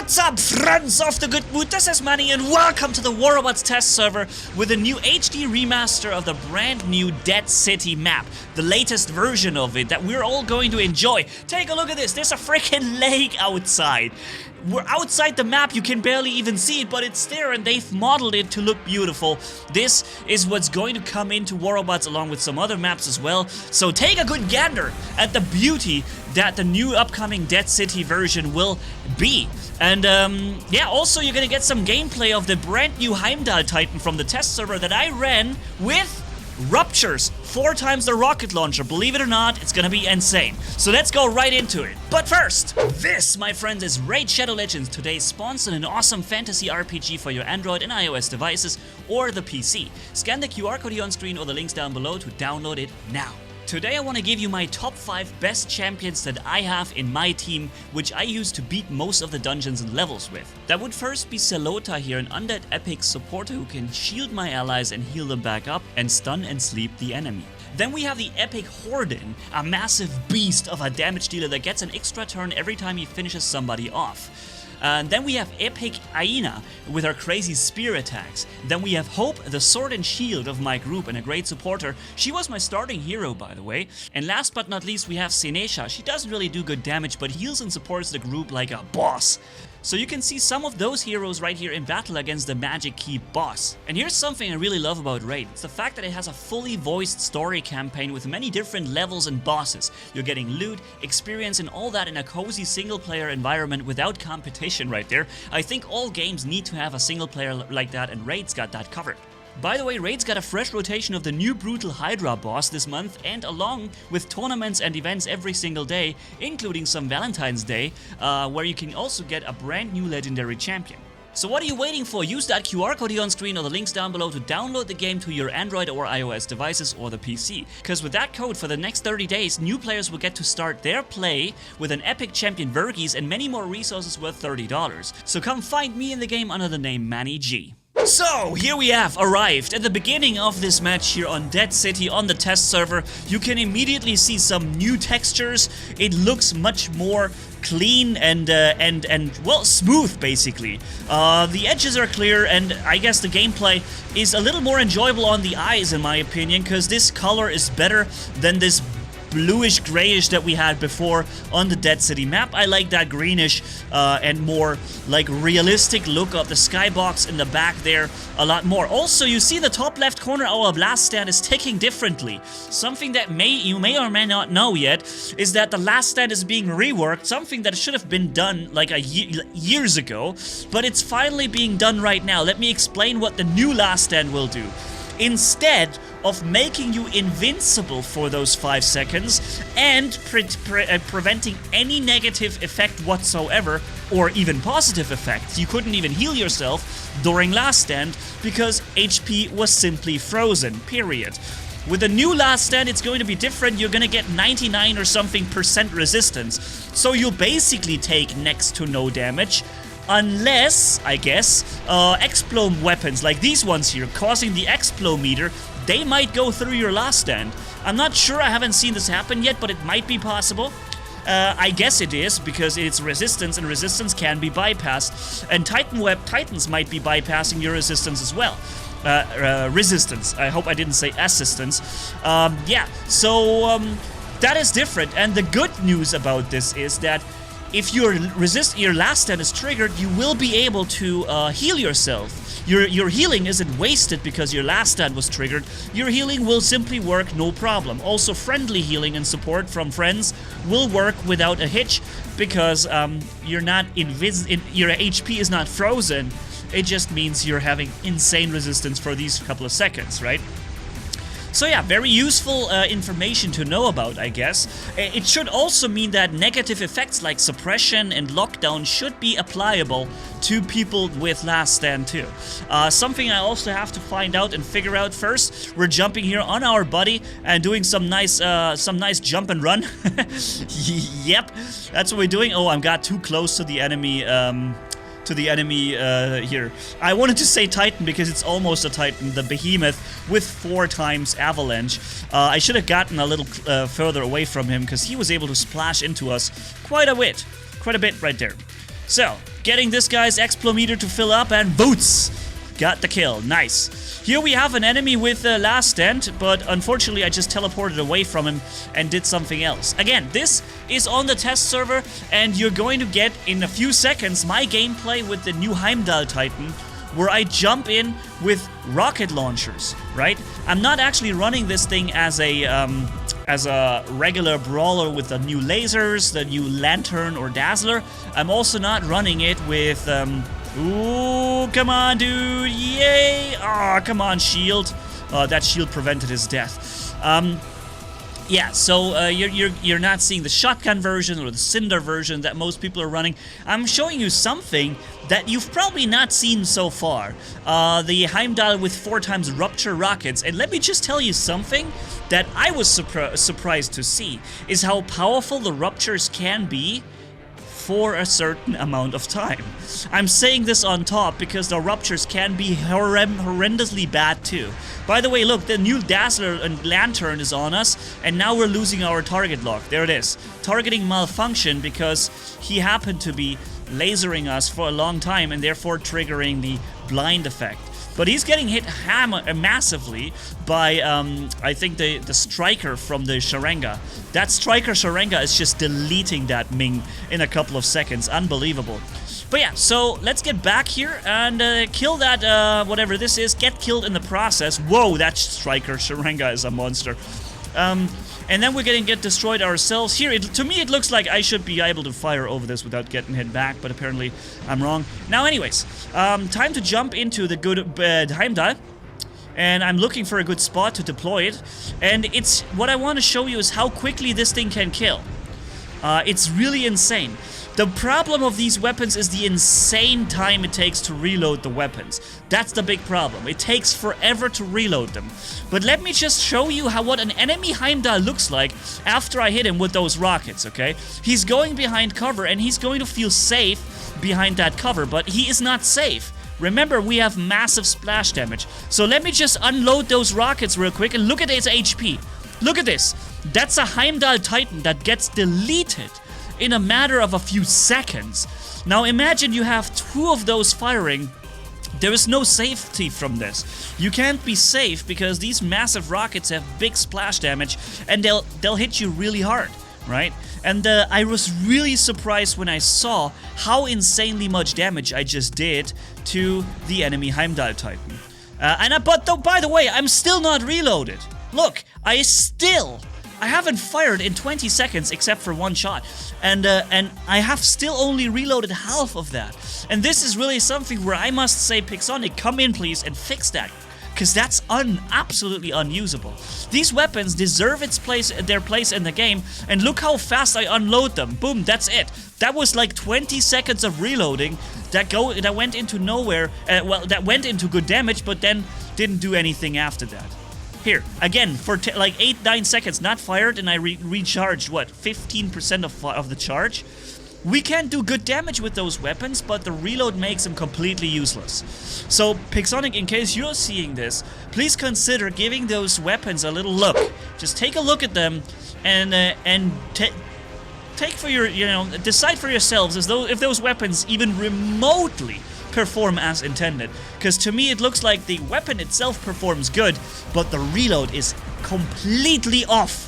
What's up, friends of the good mood? This is Manni and welcome to the Polarbearz test server with a new HD remaster of the brand new Dead City map. The latest version of it that we're all going to enjoy. Take a look at this. There's a freaking lake outside. We're outside the map, you can barely even see it, but it's there and they've modeled it to look beautiful. This is what's going to come into Polarbearz along with some other maps as well. So take a good gander at the beauty that the new upcoming Dead City version will be. And yeah, also you're gonna get some gameplay of the brand new Heimdall Titan from the test server that I ran with Ruptures, 4 times the rocket launcher. Believe it or not, it's gonna be insane. So let's go right into it. But first, this, my friends, is Raid Shadow Legends, today's sponsor, an awesome fantasy RPG for your Android and iOS devices or the PC. Scan the QR code here on screen or the links down below to download it now. Today I want to give you my top 5 best champions that I have in my team, which I use to beat most of the dungeons and levels with. That would first be Celota here, an undead epic supporter who can shield my allies and heal them back up and stun and sleep the enemy. Then we have the epic Horden, a massive beast of a damage dealer that gets an extra turn every time he finishes somebody off. And then we have Epic Aina with her crazy spear attacks. Then we have Hope, the sword and shield of my group and a great supporter. She was my starting hero, by the way. And last but not least, we have Senesha. She doesn't really do good damage, but heals and supports the group like a boss. So you can see some of those heroes right here in battle against the Magic Key boss. And here's something I really love about Raid. It's the fact that it has a fully voiced story campaign with many different levels and bosses. You're getting loot, experience, and all that in a cozy single-player environment without competition right there. I think all games need to have a single player like that, and Raid's got that covered. By the way, Raid's got a fresh rotation of the new brutal Hydra boss this month, and along with tournaments and events every single day, including some Valentine's Day, where you can also get a brand new legendary champion. So what are you waiting for? Use that QR code here on screen or the links down below to download the game to your Android or iOS devices or the PC. Because with that code, for the next 30 days, new players will get to start their play with an epic champion Vergis and many more resources worth $30. So come find me in the game under the name Manni G. So, here we have arrived at the beginning of this match here on Dead City on the test server. You can immediately see some new textures. It looks much more clean and well, smooth, basically. The edges are clear, and I guess the gameplay is a little more enjoyable on the eyes, in my opinion, because this color is better than this bluish grayish that we had before on the Dead City map. I like that greenish and more like realistic look of the skybox in the back there a lot more. Also, you see the top left corner, our blast stand is ticking differently. Something that you may or may not know yet is that the last stand is being reworked, something that should have been done like years ago, but it's finally being done right now. Let me explain what the new last stand will do. Instead of making you invincible for those 5 seconds and preventing any negative effect whatsoever, or even positive effects, you couldn't even heal yourself during last stand because HP was simply frozen, period. With the new last stand, it's going to be different. You're gonna get 99 or something % resistance, so you'll basically take next to no damage. Unless, I guess, explode weapons like these ones here, causing the explometer, they might go through your last stand. I'm not sure, I haven't seen this happen yet, but it might be possible. I guess it is, because it's resistance, and resistance can be bypassed. And Titans might be bypassing your resistance as well. Resistance. I hope I didn't say assistance. Yeah, so that is different. And the good news about this is that if your last stand is triggered, you will be able to heal yourself. Your healing isn't wasted because your last stand was triggered. Your healing will simply work no problem. Also, friendly healing and support from friends will work without a hitch because your HP is not frozen. It just means you're having insane resistance for these couple of seconds, right? So yeah, very useful information to know about, I guess. It should also mean that negative effects like suppression and lockdown should be applicable to people with last stand too. Something I also have to find out and figure out first. We're jumping here on our buddy and doing some nice jump and run. Yep, that's what we're doing. Oh, I got too close to the enemy. Here. I wanted to say Titan because it's almost a Titan, the behemoth with 4 times avalanche. I should have gotten a little further away from him because he was able to splash into us quite a bit right there. So, getting this guy's explometer to fill up, and boots! Got the kill. Nice. Here we have an enemy with last stand, but unfortunately I just teleported away from him and did something else. Again, this is on the test server, and you're going to get in a few seconds my gameplay with the new Heimdal Titan, where I jump in with rocket launchers, right? I'm not actually running this thing as a regular brawler with the new lasers, the new lantern or dazzler. I'm also not running it with ooh, come on, dude. Yay. Oh, come on, shield. That shield prevented his death. Yeah, so you're not seeing the shotgun version or the cinder version that most people are running. I'm showing you something that you've probably not seen so far. The Heimdal with 4x Rupture rockets. And let me just tell you something that I was surprised to see, is how powerful the Ruptures can be for a certain amount of time. I'm saying this on top because the Ruptures can be horrendously bad too. By the way, look, the new Dazzler and Lantern is on us, and now we're losing our target lock. There it is. Targeting malfunction because he happened to be lasering us for a long time and therefore triggering the blind effect. But he's getting hit massively by, I think, the striker from the Sharenga. That striker Sharenga is just deleting that Ming in a couple of seconds. Unbelievable. But yeah, so let's get back here and kill that, whatever this is. Get killed in the process. Whoa, that striker Sharenga is a monster. And then we're gonna get destroyed ourselves. Here, to me it looks like I should be able to fire over this without getting hit back, but apparently I'm wrong. Now anyways, time to jump into the good Heimdal. And I'm looking for a good spot to deploy it. And it's what I want to show you is how quickly this thing can kill. It's really insane. The problem of these weapons is the insane time it takes to reload the weapons. That's the big problem. It takes forever to reload them. But let me just show you what an enemy Heimdall looks like after I hit him with those rockets, okay? He's going behind cover and he's going to feel safe behind that cover, but he is not safe. Remember, we have massive splash damage. So let me just unload those rockets real quick and look at his HP. Look at this. That's a Heimdall Titan that gets deleted in a matter of a few seconds. Now imagine you have two of those firing. There is no safety from this. You can't be safe because these massive rockets have big splash damage and they'll hit you really hard, right? And I was really surprised when I saw how insanely much damage I just did to the enemy Heimdall Titan. But by the way, I'm still not reloaded. Look, I haven't fired in 20 seconds except for one shot. And I have still only reloaded half of that. And this is really something where I must say, Pixonic, come in please and fix that. Because that's absolutely unusable. These weapons deserve their place in the game, and look how fast I unload them. Boom, that's it. That was like 20 seconds of reloading that went into nowhere. Well, that went into good damage, but then didn't do anything after that. Here, again, for like 8-9 seconds, not fired, and I recharged, what, 15% of the charge? We can do good damage with those weapons, but the reload makes them completely useless. So, Pixonic, in case you're seeing this, please consider giving those weapons a little look. Just take a look at them and take for your, decide for yourselves if those weapons even remotely perform as intended. Because to me, it looks like the weapon itself performs good, but the reload is completely off.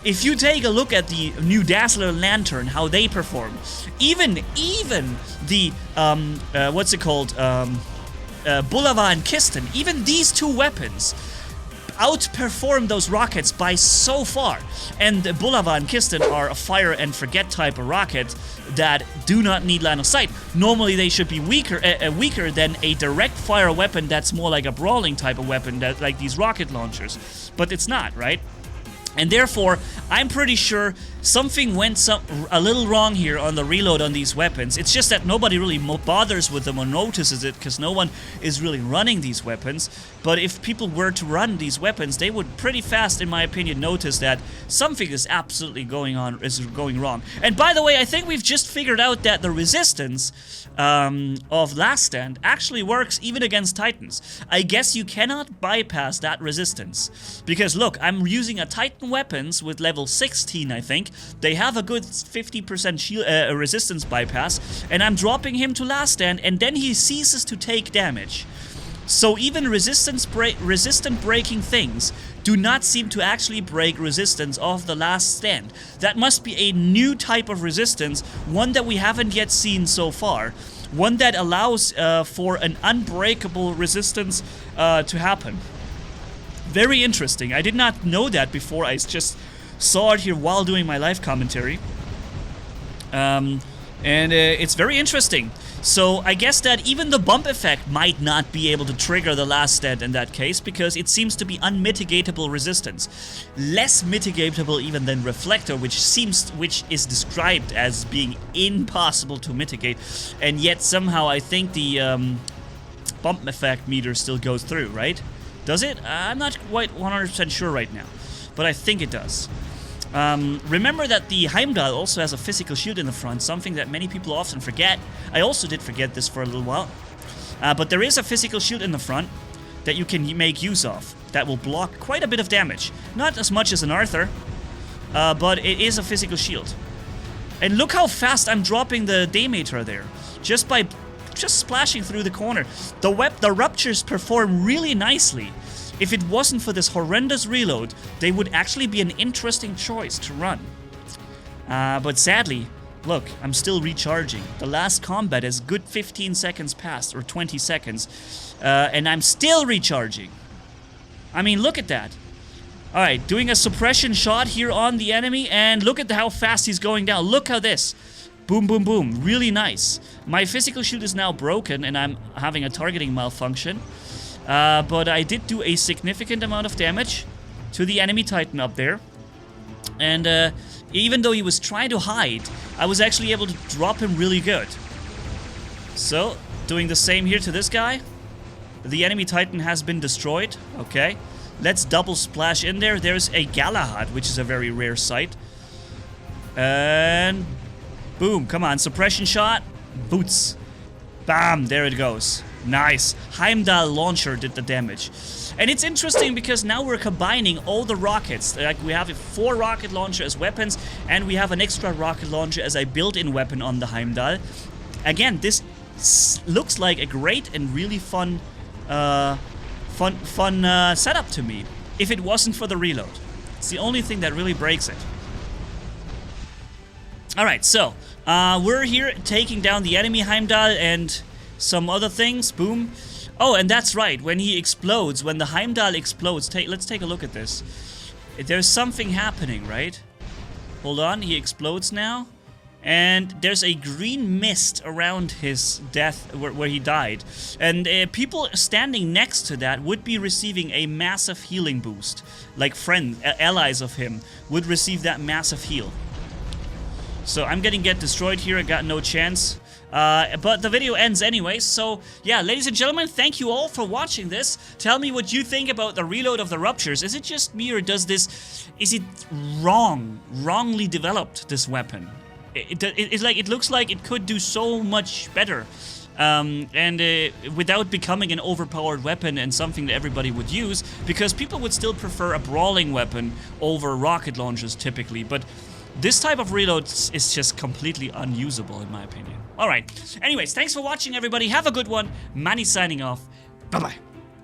If you take a look at the new Dazzler Lantern, how they perform, even the, what's it called, Bulava and Kisten, even these two weapons outperform those rockets by so far. And Bulava and Kisten are a fire and forget type of rocket that do not need line of sight. Normally they should be weaker than a direct fire weapon that's more like a brawling type of weapon, that like these rocket launchers. But it's not, right? And therefore, I'm pretty sure something went a little wrong here on the reload on these weapons. It's just that nobody really bothers with them or notices it because no one is really running these weapons. But if people were to run these weapons, they would pretty fast, in my opinion, notice that something is absolutely going wrong. And by the way, I think we've just figured out that the resistance of Last Stand actually works even against Titans. I guess you cannot bypass that resistance. Because look, I'm using a Titan certain weapons with level 16, I think, they have a good 50% shield, resistance bypass, and I'm dropping him to last stand, and then he ceases to take damage. So even resistant breaking things do not seem to actually break resistance of the last stand. That must be a new type of resistance, one that we haven't yet seen so far. One that allows for an unbreakable resistance to happen. Very interesting. I did not know that before. I just saw it here while doing my live commentary. And it's very interesting. So I guess that even the bump effect might not be able to trigger the last stand in that case, because it seems to be unmitigatable resistance. Less mitigatable even than Reflector, which is described as being impossible to mitigate, and yet somehow I think the bump effect meter still goes through, right? Does it? I'm not quite 100% sure right now, but I think it does. Remember that the Heimdal also has a physical shield in the front, something that many people often forget. I also did forget this for a little while. But there is a physical shield in the front that you can make use of that will block quite a bit of damage. Not as much as an Arthur, but it is a physical shield. And look how fast I'm dropping the Daymater there, just by splashing through the corner. The Ruptures perform really nicely. If it wasn't for this horrendous reload, they would actually be an interesting choice to run. But sadly, look, I'm still recharging. The last combat is good 15 seconds past, or 20 seconds, and I'm still recharging. I mean, look at that. Alright, doing a suppression shot here on the enemy, and look at how fast he's going down. Look how this. Boom, boom, boom. Really nice. My physical shield is now broken, and I'm having a targeting malfunction. But I did do a significant amount of damage to the enemy Titan up there. And even though he was trying to hide, I was actually able to drop him really good. So, doing the same here to this guy. The enemy Titan has been destroyed. Okay. Let's double splash in there. There's a Galahad, which is a very rare sight. And boom. Come on. Suppression shot. Boots. Bam. There it goes. Nice. Heimdall launcher did the damage. And it's interesting because now we're combining all the rockets. Like, we have a 4 rocket launcher as weapons, and we have an extra rocket launcher as a built-in weapon on the Heimdall. Again, this looks like a great and really fun setup to me. If it wasn't for the reload. It's the only thing that really breaks it. Alright, so we're here taking down the enemy Heimdall and some other things. Boom. Oh, and that's right. When he explodes, when the Heimdall explodes, let's take a look at this. There's something happening, right? Hold on. He explodes now. And there's a green mist around his death where he died. And people standing next to that would be receiving a massive healing boost. Like allies of him would receive that massive heal. So I'm gonna get destroyed here. I got no chance. But the video ends anyway, so yeah, ladies and gentlemen, thank you all for watching this. Tell me what you think about the reload of the Ruptures. Is it just me, or is it wrongly developed, this weapon? It looks like it could do so much better, without becoming an overpowered weapon and something that everybody would use, because people would still prefer a brawling weapon over rocket launchers typically, but this type of reload is just completely unusable in my opinion. Alright, anyways, thanks for watching everybody, have a good one. Manni signing off, bye bye.